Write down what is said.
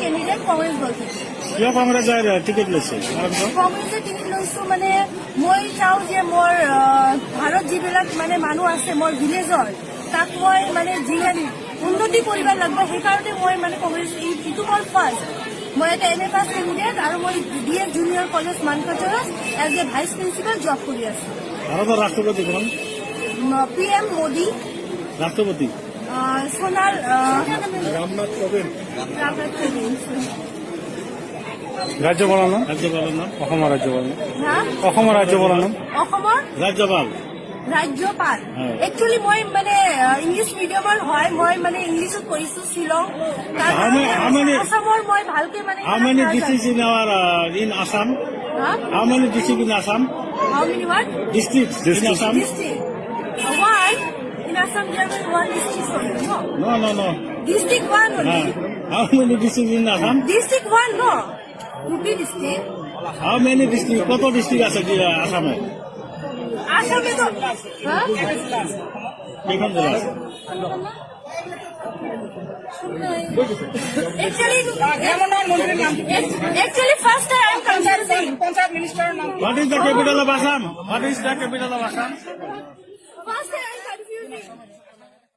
Candidate Congress দল থেকে কিয় কংগ্ৰেছৰ টিকেট লৈছে কংগ্ৰেছৰ টিকেট লৈছো মানে মই চাওঁ যে মোৰ ভাৰত যিবিলাক মানে মানুহ আছে মোৰ ভিলেজৰ তাক মই মানে যিমান উন্নতি কৰিব লাগিব সেইকাৰণে মই মানে কংগ্ৰেছ এইটো মোৰ ফাৰ্ষ্ট মই এটা এম এ পাছ কেণ্ডিডেট আৰু মই DF জুনিয়ৰ কলেজ মানকাচৰত as a vice principal job কৰি আছো। ভাৰতৰ ৰাষ্ট্ৰপতি কোন? PM মোদী, ৰাষ্ট্ৰপতি সোণাল ৰামনাথ কোবিন্দ। ৰাজ্যপালৰ নাম অসমৰ ৰাজ্যপালৰ নাম ৰাজ্যপাল ৰাজ্যপাল একচুৱেলি মই মানে ইংলিছ মিডিয়ামৰ হয় মই মানে ইংলিছত কৰিছো শ্বিলং আসামৰ মই ভালকে মানে How many districts in our in Assam? How many districts in Assam? How many what? Districts in Assam? District. One in Assam there is one district only. No. No. District one only. How many districts in Assam? District one no. Uti district. How many districts? কত district আছে আসামে? আসামে তো কেইখন জেলা আছে? Actually, first time I am confusing. What is the capital of Assam? What is the capital of Assam? First time I am confusing.